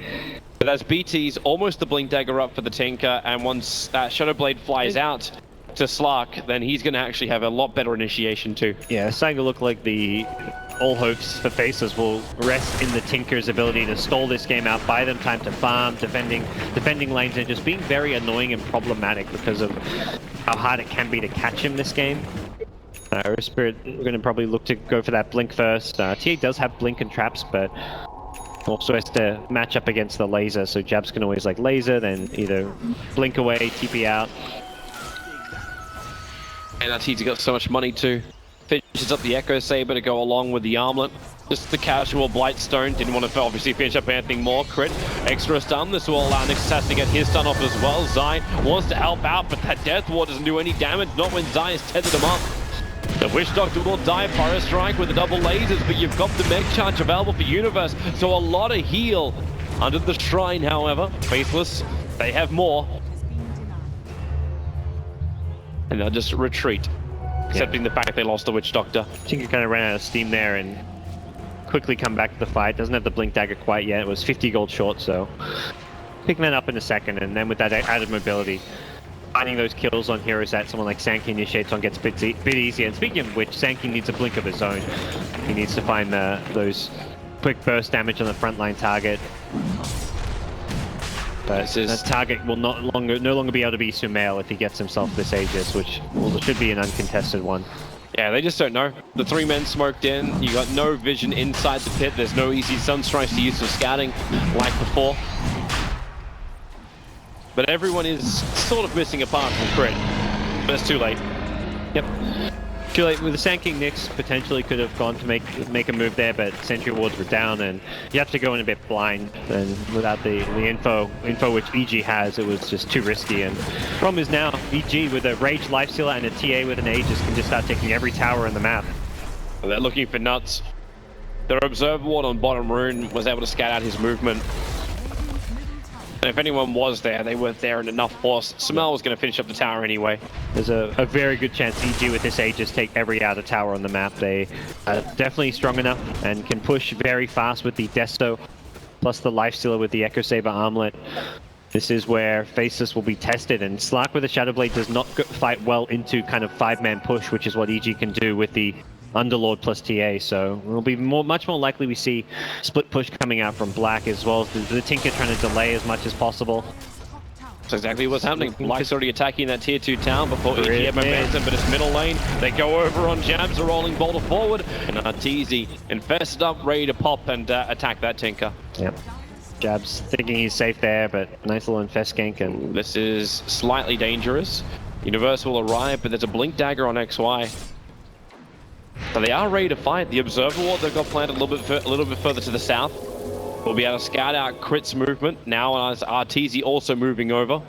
But as BT's almost the Blink Dagger up for the Tinker, and once that Shadow Blade flies out to Slark, then he's going to actually have a lot better initiation too. Yeah, it's starting to look like all hopes for Faceless will rest in the Tinker's ability to stall this game out, buy them time to farm, defending lanes, and just being very annoying and problematic because of how hard it can be to catch him this game. Spirit, we're going to probably look to go for that Blink first. TA does have Blink and Traps, but also has to match up against the laser, so Jabs can always like laser, then either Blink away, TP out. And he's got so much money too. Finishes up the Echo Saber to go along with the armlet. Just the casual Blightstone. Didn't want to obviously finish up anything more. Crit, extra stun. This will allow Nixas to get his stun off as well. Zai wants to help out, but that Death Ward doesn't do any damage. Not when Zai has tethered him up. The Witch Doctor will die Fire Strike with the double lasers, but you've got the Meg Charge available for Universe, so a lot of heal under the Shrine, however. Faceless, they have more. And they'll just retreat, accepting the fact they lost the Witch Doctor. Tinker kind of ran out of steam there and quickly come back to the fight. Doesn't have the Blink Dagger quite yet. It was 50 gold short, so picking that up in a second, and then with that added mobility, finding those kills on heroes that someone like Sankey initiates on gets a bit easier. And speaking of which, Sankey needs a blink of his own. He needs to find those quick burst damage on the frontline target. But that target will no longer be able to be Sumail if he gets himself this Aegis, which should be an uncontested one. Yeah, they just don't know. The 3 men smoked in. You got no vision inside the pit. There's no easy sunstrikes to use for scouting like before. But everyone is sort of missing apart from Crit. But it's too late. Yep. Too late. With the Sand King Nyx, potentially could have gone to make a move there, but Sentry Wards were down, and you have to go in a bit blind. And without the info which EG has, it was just too risky. And problem is now, EG with a Rage Lifestealer and a TA with an Aegis can just start taking every tower in the map. Well, they're looking for nuts. Their Observer Ward on bottom rune was able to scout out his movement. And if anyone was there, they weren't there in enough force. Sumail was going to finish up the tower anyway. There's a very good chance EG with this Aegis take every outer tower on the map. They are definitely strong enough and can push very fast with the Desto, plus the Lifestealer with the Echo Saber armlet. This is where Faceless will be tested, and Slark with the Shadow Blade does not fight well into kind of 5-man push, which is what EG can do with the Underlord plus TA, so it'll be much more likely we see split push coming out from Black, as well as the Tinker trying to delay as much as possible. That's exactly what's happening. Black's already attacking that tier 2 town before EG had momentum, but it's middle lane. They go over on Jabs, a rolling boulder forward, and Arteezy infested up, ready to pop and attack that Tinker. Yep. Jabs thinking he's safe there, but nice little infest gank, and this is slightly dangerous. Universe will arrive, but there's a Blink Dagger on XY. So they are ready to fight. The Observer Ward they've got planted a little bit further to the south. We'll be able to scout out Crit's movement now as Arteezy also moving over.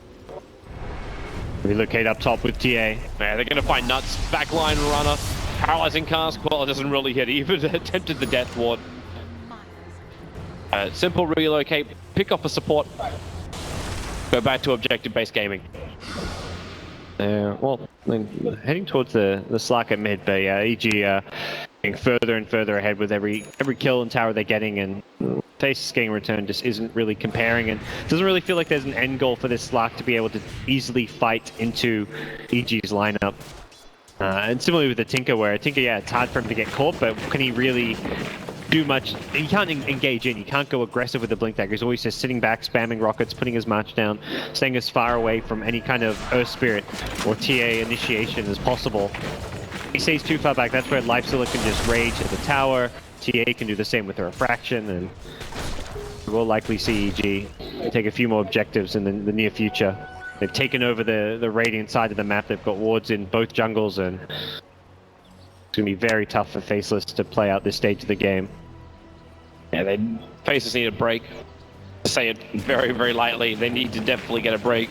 Relocate up top with TA. Yeah, they're going to find nuts. Backline runner. Paralyzing cast. Well, it doesn't really hit. Even attempted the Death Ward. Simple relocate. Pick up a support. Go back to objective-based gaming. Well, heading towards the Slark at mid, but yeah, EG getting further and further ahead with every kill and tower they're getting, and Faceless getting returned just isn't really comparing, and doesn't really feel like there's an end goal for this Slark to be able to easily fight into EG's lineup. And similarly with the Tinker, where Tinker, yeah, it's hard for him to get caught, but can he really do much? He can't engage in, he can't go aggressive with the Blink Dagger. He's always just sitting back, spamming rockets, putting his march down, staying as far away from any kind of Earth Spirit or TA initiation as possible. He stays too far back, that's where Lifestealer can just rage at the tower. TA can do the same with the Refraction, and we'll likely see EG take a few more objectives in the near future. They've taken over the Radiant side of the map. They've got wards in both jungles, and it's going to be very tough for Faceless to play out this stage of the game. Yeah, Faceless need a break. To say it very, very lightly, they need to definitely get a break.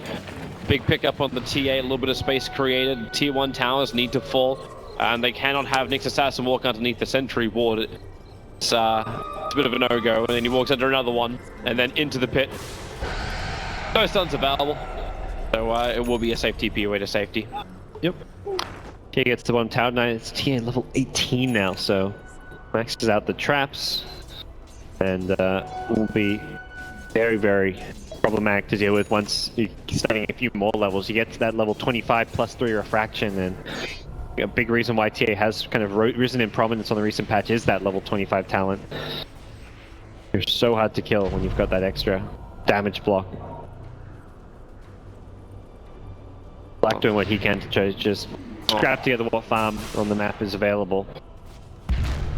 Big pickup on the TA, a little bit of space created. Tier 1 towers need to fall, and they cannot have Nyx Assassin walk underneath the Sentry Ward. It's a bit of a no-go, and then he walks under another one, and then into the pit. No stuns available, so it will be a safe TP away to safety. Yep. TA gets to bottom tower. Now it's TA level 18 now, so maxes out the traps, and will be very, very problematic to deal with once you're starting a few more levels. You get to that level 25 plus 3 refraction, and a big reason why TA has kind of risen in prominence on the recent patch is that level 25 talent. You're so hard to kill when you've got that extra damage block. Black doing what he can to just scrap together what farm on the map is available.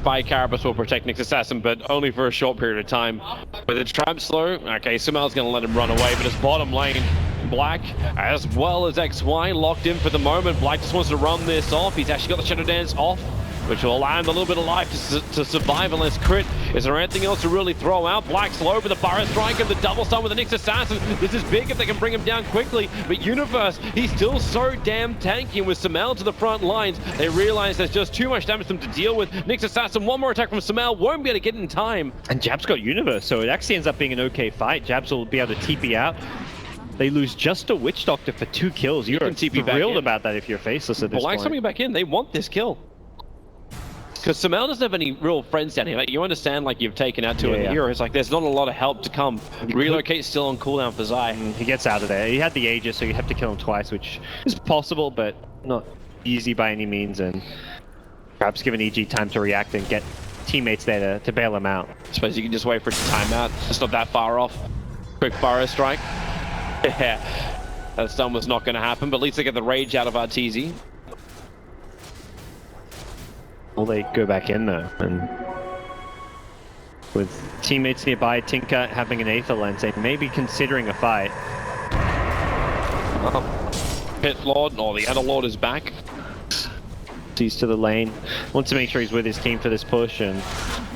Fire Carapace will protect Nick's Assassin, but only for a short period of time. With the trap slow, okay, Sumel's going to let him run away, but his bottom lane, Black, as well as XY, locked in for the moment. Black just wants to run this off. He's actually got the Shadow Dance off, which will allow him a little bit of life to survive unless crit. Is there anything else to really throw out? Black's low with the Burrow Strike and the double stun with the Nyx Assassin. This is big if they can bring him down quickly, but Universe, he's still so damn tanky, and with Sumail to the front lines, they realize there's just too much damage for them to deal with. Nyx Assassin, one more attack from Sumail, won't be able to get in time. And Jab's got Universe, so it actually ends up being an okay fight. Jabs will be able to TP out. They lose just a Witch Doctor for 2 kills. You're thrilled about that if you're Faceless at this Black's point. coming back in, they want this kill. Because Sumail doesn't have any real friends down here. Like, you understand, like, you've taken out 2 of the heroes. Like, there's not a lot of help to come. Relocate's still on cooldown for Zai. He gets out of there. He had the Aegis, so you have to kill him twice, which is possible, but not easy by any means. And perhaps giving EG time to react and get teammates there to bail him out. I suppose you can just wait for it to time out. It's not that far off. Quick Burrow Strike. Yeah, that stun was not going to happen, but at least they get the rage out of Arteezy. Will they go back in though? And with teammates nearby, Tinker having an Aether Lens, they may be considering a fight. Pit Lord, or the Underlord is back. He's to the lane, wants to make sure he's with his team for this push, and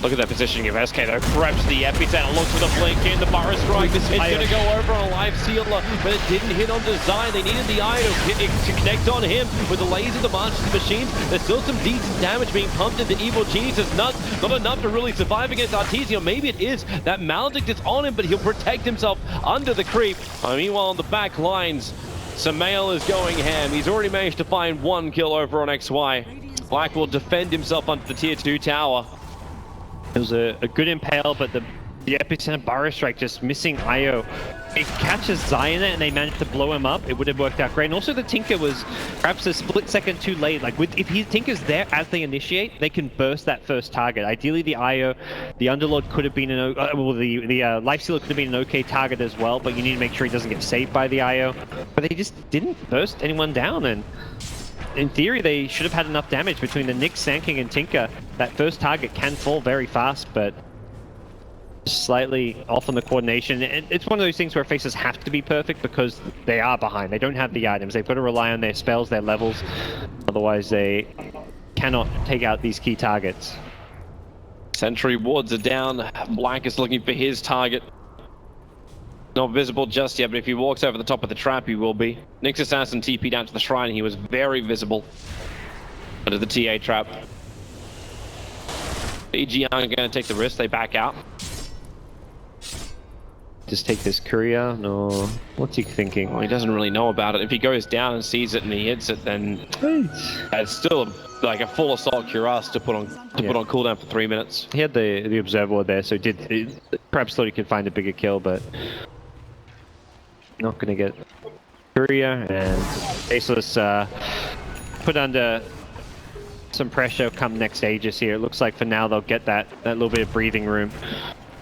look at that positioning of SK though. Grabs the epicenter, looks for the blink in, the Burrow Strike. It's going to go over on a life sealer, but it didn't hit on Design. They needed the eye to connect on him with the laser, the Marches, the machines. There's still some decent damage being pumped into Evil Genius. Not enough to really survive against Arteezy, or maybe it is that Maledict is on him, but he'll protect himself under the creep. Meanwhile, on the back lines, Sumail is going ham. He's already managed to find 1 kill over on XY. Black will defend himself under the tier 2 tower. it was a good impale, but the epicenter Burrow Strike just missing IO. It catches Zion and they managed to blow him up. It would have worked out great. And also the Tinker was perhaps a split second too late. Like if Tinker's there as they initiate, they can burst that first target. Ideally the IO, the Underlord could have been an the Life Sealer could have been an okay target as well, but you need to make sure he doesn't get saved by the IO. But they just didn't burst anyone down, and in theory they should have had enough damage between the Nyx, Sand King and Tinker. That first target can fall very fast, but slightly off on the coordination. It's one of those things where Faces have to be perfect because they are behind. They don't have the items. They've got to rely on their spells, their levels. Otherwise, they cannot take out these key targets. Sentry wards are down. Black is looking for his target. Not visible just yet, but if he walks over the top of the trap, he will be. Nyx Assassin TP'd out to the shrine. He was very visible under the TA trap. EG aren't going to take the risk. They back out. Just take this courier? No. What's he thinking? Well, he doesn't really know about it. If he goes down and sees it and he hits it, then it's still like a full assault cuirass to put on cooldown for 3 minutes. He had the observer there, so perhaps thought he could find a bigger kill, but not going to get courier. And Faceless put under some pressure come next Aegis here. It looks like for now they'll get that little bit of breathing room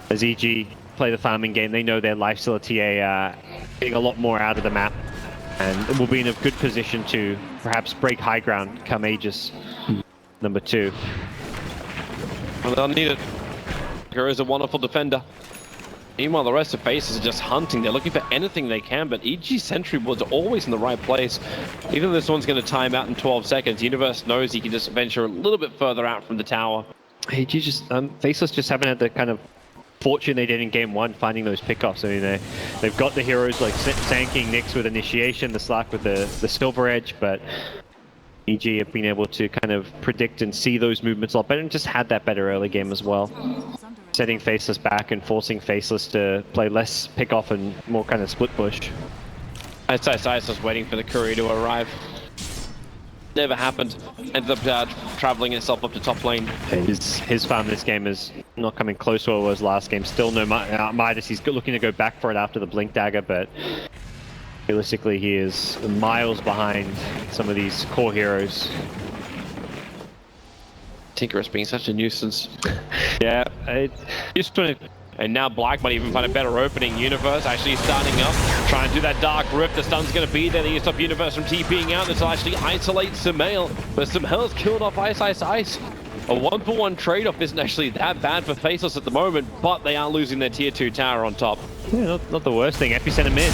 as EG play the farming game. They know their Life Stealer TA getting a lot more out of the map, and will be in a good position to perhaps break high ground come Aegis number 2. Well, they'll need it. Guru is a wonderful defender. Meanwhile, the rest of Faces are just hunting. They're looking for anything they can, but EG Sentry was always in the right place. Even though this one's going to time out in 12 seconds, Universe knows he can just venture a little bit further out from the tower. EG just, Faceless just haven't had the kind of fortune they did in game 1, finding those pickoffs. I mean, they've got the heroes like Sand King, Nyx with Initiation, the Slack with the Silver Edge, but EG have been able to kind of predict and see those movements a lot better, and just had that better early game as well. Setting Faceless back and forcing Faceless to play less pickoff and more kind of split push. SSI is just waiting for the courier to arrive. Never happened. Ended up traveling itself up to top lane. His farm this game is not coming close to what it was last game. Still no Midas. He's looking to go back for it after the Blink Dagger, but realistically he is miles behind some of these core heroes. Tinker has been such a nuisance. Yeah, just trying to... And now Black might even find a better opening. Universe actually starting up, trying to do that Dark Rift. The stun's going to be there. They need to stop Universe from TPing out. This will actually isolate Sumail. But Sumail's killed off Ice. A 1-for-1 trade-off isn't actually that bad for Faceless at the moment, but they are losing their tier 2 tower on top. Yeah, not the worst thing. Epicenter mid.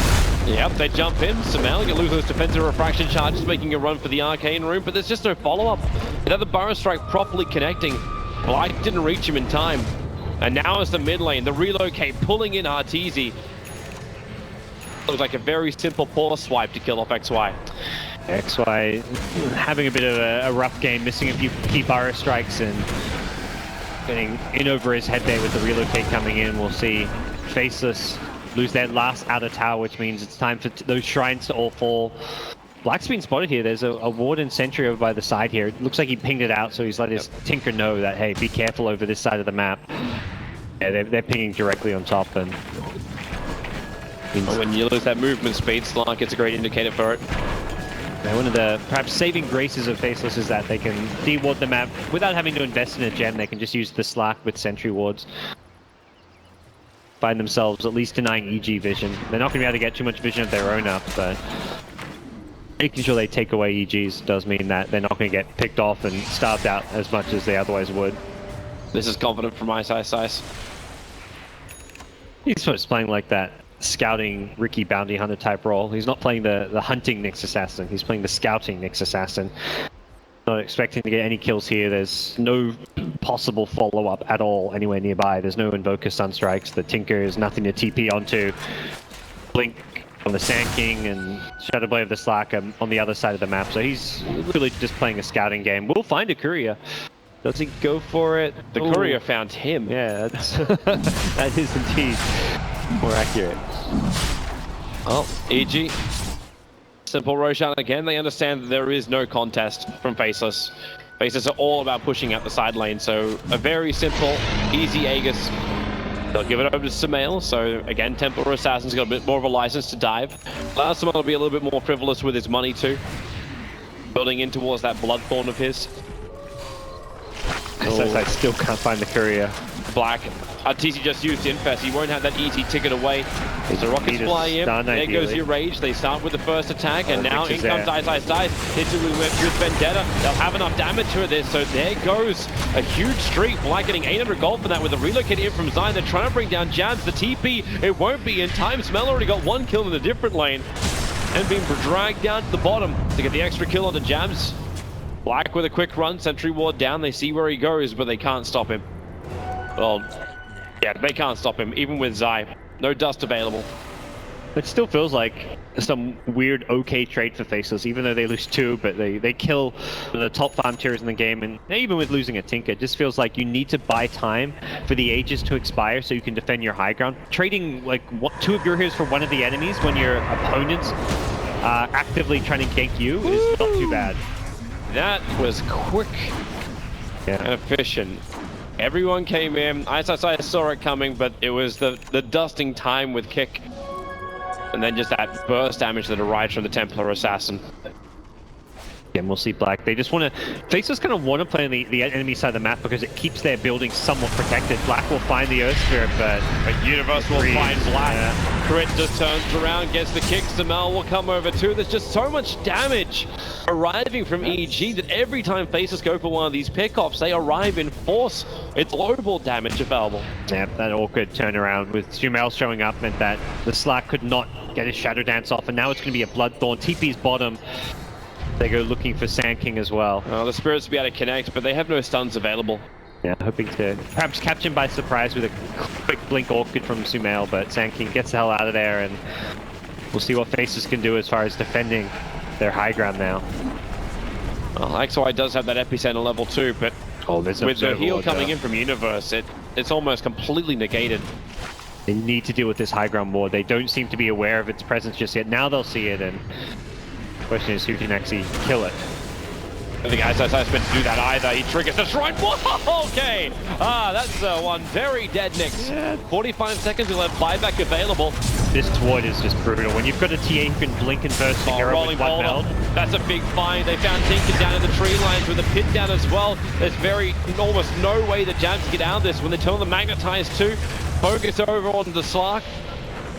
Yep, they jump in. Sumail can lose those defensive refraction charges, making a run for the arcane room, but there's just no follow-up. Without the Burrow Strike properly connecting, Black didn't reach him in time. And now it's the mid lane, the relocate, pulling in Arteezy. Looks like a very simple paw swipe to kill off XY. XY having a bit of a rough game, missing a few key Burrow Strikes and getting in over his head there with the relocate coming in. We'll see Faceless lose their last outer tower, which means it's time for those shrines to all fall. Black's been spotted here. There's a ward and sentry over by the side here. It looks like he pinged it out, so he's let his Tinker know that, hey, be careful over this side of the map. Yeah, they're pinging directly on top, and when you lose that movement speed, Slark, it's a great indicator for it. Now, one of the perhaps saving graces of Faceless is that they can de-ward the map without having to invest in a gem. They can just use the Slark with sentry wards. Find themselves at least denying EG vision. They're not going to be able to get too much vision of their own up, but making sure they take away EGs does mean that they're not going to get picked off and starved out as much as they otherwise would. This is confident from Ice. He's just playing like that scouting Ricky Bounty Hunter type role. He's not playing the hunting Nyx Assassin. He's playing the scouting Nyx Assassin. Not expecting to get any kills here. There's no possible follow-up at all anywhere nearby. There's no Invoker Sunstrikes. The Tinker is nothing to TP onto. Blink on the Sand King and Shadowblade of the Slark on the other side of the map. So he's really just playing a scouting game. We'll find a courier. Does he go for it? The courier found him. Yeah, that's that is indeed more accurate. Oh, EG. Simple Roshan again. They understand that there is no contest from Faceless. Faceless are all about pushing out the side lane, so a very simple, easy Aegis. They'll give it over to Sumail, so again, Templar Assassin's got a bit more of a license to dive. Last Sumail will be a little bit more frivolous with his money too. Building in towards that Bloodthorn of his. I still can't find the courier. Black. Arteezy just used Infest. He won't have that easy ticket away. So rockets fly in. There goes your rage. They start with the first attack, and now in comes Ice. Into with Vendetta. They'll have enough damage for this. So there goes a huge streak. Black getting 800 gold for that with a relocate in from Zion. They're trying to bring down Jabs. The TP, it won't be in time. Smell already got one kill in a different lane and being dragged down to the bottom to get the extra kill onto Jabs. Black with a quick run, sentry ward down. They see where he goes, but they can't stop him. Well, yeah, they can't stop him, even with Zai. No dust available. It still feels like some weird okay trade for Faceless, even though they lose 2, but they kill the top farm tiers in the game, and even with losing a Tinker, it just feels like you need to buy time for the Aegis to expire so you can defend your high ground. Trading like 2 of your heroes for one of the enemies when your opponents are actively trying to gank you is not too bad. That was quick and efficient. Everyone came in. I saw it coming, but it was the dusting time with Kick. And then just that burst damage that arrives from the Templar Assassin. And we'll see Black. They just want to... Faceless kind of want to play on the enemy side of the map because it keeps their building somewhat protected. Black will find the Earth Spirit, but Universe will find Black. Yeah. Crit just turns around, gets the kick. Sumail will come over too. There's just so much damage arriving from EG that every time Faceless go for one of these pickoffs, they arrive in force. It's low ball damage available. Yeah, that awkward turnaround with Sumail showing up meant that the Slark could not get his Shadow Dance off, and now it's going to be a Bloodthorn. TP's bottom. They go looking for Sand King as well. The Spirits will be able to connect, but they have no stuns available. Yeah, hoping to perhaps catch him by surprise with a quick Blink Orchid from Sumail, but Sand King gets the hell out of there, and we'll see what Faceless can do as far as defending their high ground now. Well, XY does have that Epicenter level 2, but with the heal coming in from Universe, it's almost completely negated. They need to deal with this high ground ward. They don't seem to be aware of its presence just yet. Now they'll see it, and the question is who can actually kill it. I think Ice meant to do that either. He triggers the shrine. Whoa, okay. That's one very dead Nyx. Yeah. 45 seconds, we'll have buyback available. This ward is just brutal. When you've got a TA who can blink and burst the hero Rolling with one boulder. meld. That's a big find. They found Tinker down in the tree lines with a pit down as well. There's almost no way the Jabs can get out of this when they turn the Magnetize too. Focus over on the Slark.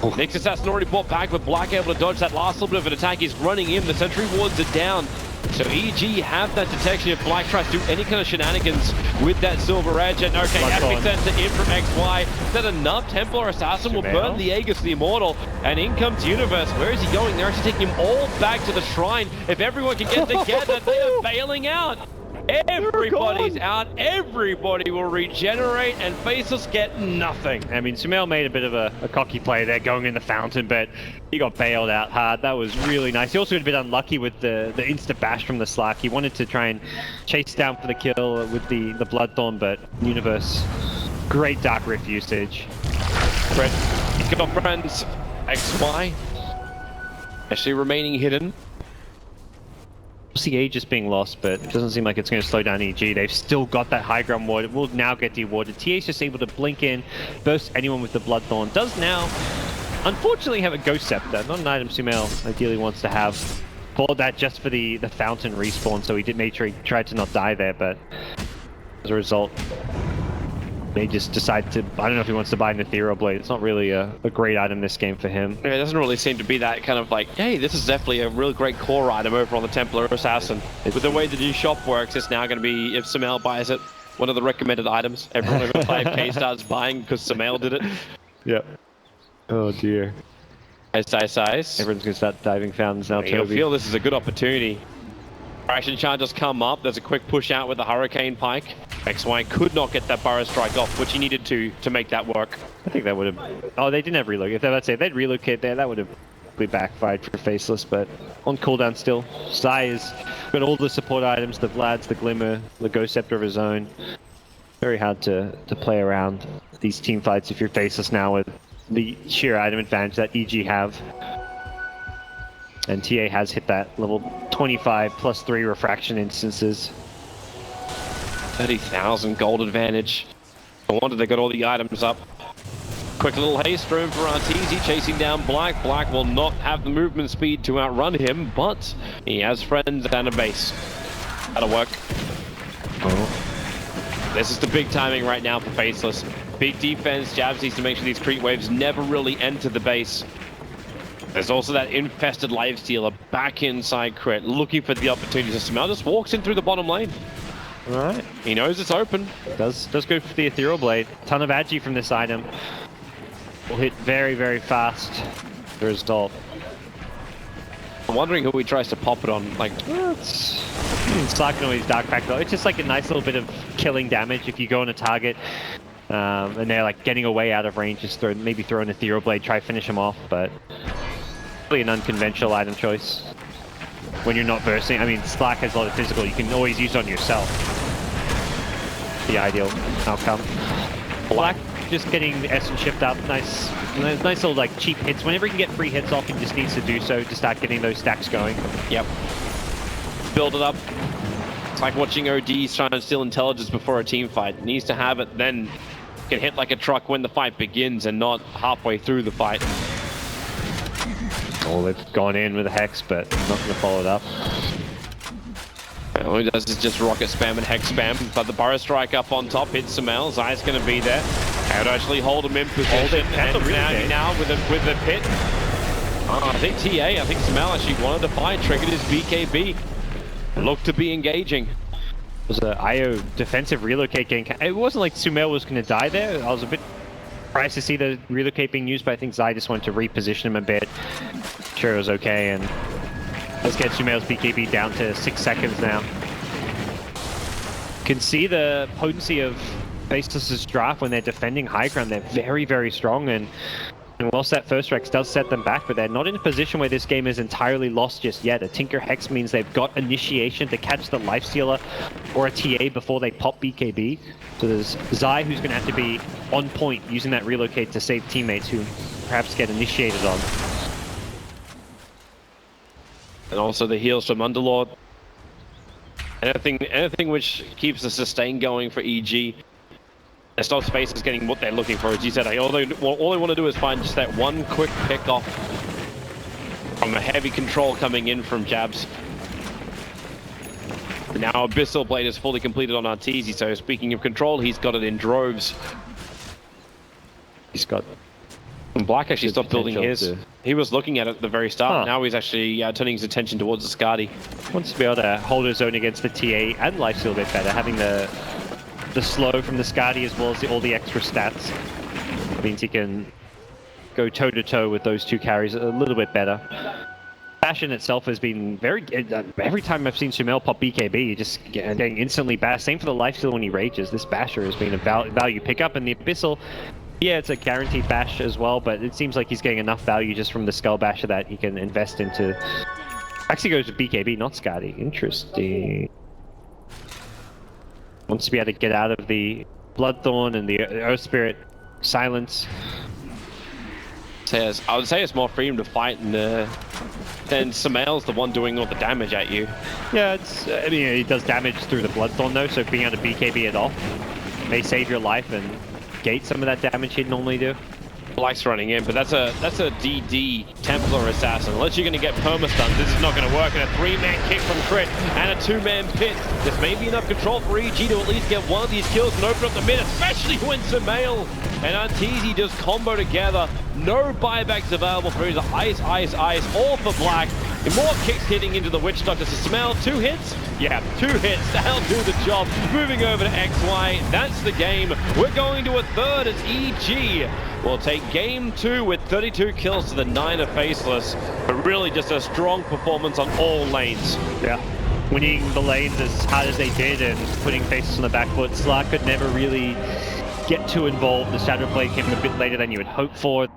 Nyx Assassin already brought back, but Black able to dodge that last little bit of an attack. He's running in. The sentry wards are down. So EG have that detection if Black tries to do any kind of shenanigans with that silver edge. And okay, Epic Sensor in from XY. Is that enough? Templar Assassin will burn the Aegis the Immortal. And in comes Universe. Where is he going? They're actually taking him all back to the shrine. If everyone can get together, they are bailing out. Everybody's out. Everybody will regenerate, and Faceless get nothing. I mean, Sumail made a bit of a cocky play there going in the fountain, but he got bailed out hard. That was really nice. He also got a bit unlucky with the insta bash from the Slark. He wanted to try and chase down for the kill with the Bloodthorn, but Universe, great Dark Rift usage. Brett, he's got friends. XY actually remaining hidden. CA just being lost, but it doesn't seem like it's going to slow down EG. They've still got that high ground ward. It will now get dewarded. TA's just able to blink in, burst anyone with the Bloodthorn. Does now, unfortunately, have a Ghost Scepter. Not an item Sumail ideally wants to have. Bought that just for the fountain respawn, so he did make sure he tried to not die there, but as a result, they just decide to, I don't know if he wants to buy an Ethereal Blade. It's not really a great item this game for him. Yeah, it doesn't really seem to be that kind of like, hey, this is definitely a really great core item over on the Templar Assassin. With the way the new shop works, it's now going to be, if Sumail buys it, one of the recommended items. Everyone over 5k starts buying because Sumail did it. Yep. Oh dear. Ice. Everyone's going to start diving fountains now, You'll Toby. feel this is a good opportunity. Fraction charges come up. There's a quick push out with the Hurricane Pike. XY could not get that Burrow Strike off, which he needed to make that work. I think that would have... Oh, they didn't have relocate. If they would say if they'd relocate there, that would have probably backfired for Faceless, but on cooldown still. Zai has got all the support items, the Vlads, the Glimmer, the Ghost Scepter of his own. Very hard to play around these team fights if you're Faceless now with the sheer item advantage that EG have. And TA has hit that level 25 plus 3 refraction instances. 30,000 gold advantage. No wonder they got all the items up. Quick little haste room for Arteezy chasing down Black. Black will not have the movement speed to outrun him, but he has friends and a base. That'll work. Oh. This is the big timing right now for Faceless. Big defense. Jabs needs to make sure these creep waves never really enter the base. There's also that infested lifestealer back inside crit, looking for the opportunity. So Sumail just walks in through the bottom lane. All right. He knows it's open. Does go for the Ethereal Blade. Ton of agi from this item. Will hit very, very fast. The result. I'm wondering who he tries to pop it on. Like, it's like always Dark Pact though. It's just like a nice little bit of killing damage if you go on a target. And they're like getting away out of range, just maybe throw an Ethereal Blade, try to finish him off, but really an unconventional item choice. When you're not bursting, I mean, Slack has a lot of physical, you can always use it on yourself. The ideal outcome. Black just getting the Essence shift up, nice little like cheap hits. Whenever he can get free hits off, he just needs to do so to start getting those stacks going. Yep. Build it up. It's like watching ODs trying to steal intelligence before a team fight. Needs to have it, then get hit like a truck when the fight begins and not halfway through the fight. Oh, they've gone in with a Hex, but not going to follow it up. All he does is just rocket spam and hex spam, but the Burrow Strike up on top hits Sumail. Zai's going to be there. How to actually hold him in position. And now with the pit. I think Sumail actually wanted to fight, triggered his BKB. Looked to be engaging. It was an IO defensive relocate game. It wasn't like Sumail was going to die there. I was a bit surprised to see the relocate being used, but I think Zai just wanted to reposition him a bit. Sure, it was okay, and let's get Sumail's BKB down to 6 seconds now. You can see the potency of Faceless's draft when they're defending high ground. They're very, very strong, and whilst that first Rex does set them back, but they're not in a position where this game is entirely lost just yet. A Tinker Hex means they've got initiation to catch the Lifestealer or a TA before they pop BKB. So there's Zai who's going to have to be on point using that relocate to save teammates who perhaps get initiated on. And also the heals from Underlord. Anything which keeps the sustain going for EG. Their stop space is getting what they're looking for. As you said, all they want to do is find just that one quick pick off from a heavy control coming in from Jabs. Now Abyssal Blade is fully completed on Arteezy, so speaking of control, he's got it in droves. He's got... And Black actually stopped building his. He was looking at it at the very start. Now he's actually turning his attention towards the Skadi. Wants to be able to hold his own against the TA and lifesteal a bit better, having the slow from the Skadi as well as all the extra stats. Means he can go toe-to-toe with those two carries a little bit better. Bastion itself has been very... every time I've seen Sumail pop BKB, you just getting instantly bashed. Same for the lifesteal when he rages. This Basher has been a value pickup, and the Abyssal... Yeah, it's a guaranteed bash as well, but it seems like he's getting enough value just from the Skull Basher that he can invest into. Actually goes to BKB, not Skadi. Interesting. Wants to be able to get out of the Bloodthorn and the Earth Spirit silence. I would say it's more freedom to fight than Sumail's the one doing all the damage at you. Yeah, it's... I mean, he does damage through the Bloodthorn though, so being able to BKB it off may save your life and gate some of that damage he'd normally do. Black's running in, but that's a DD Templar Assassin. Unless you're going to get permastuns, this is not going to work. And a 3-man kick from Crit and a 2-man pit. This may be enough control for EG to at least get one of these kills and open up the mid, especially when Sumail and Arteezy just combo together. No buybacks available for either Ice, or for Black. And more kicks hitting into the Witch Doctor. So Sumail, 2 hits? Yeah, 2 hits. That'll do the job. Moving over to XY. That's the game. We're going to a third as EG will take game 2 with 32 kills to the 9 of Faceless. But really just a strong performance on all lanes. Yeah. Winning the lanes as hard as they did and putting Faceless on the back foot. Slark could never really get too involved. The Shadow Blade came a bit later than you would hope for.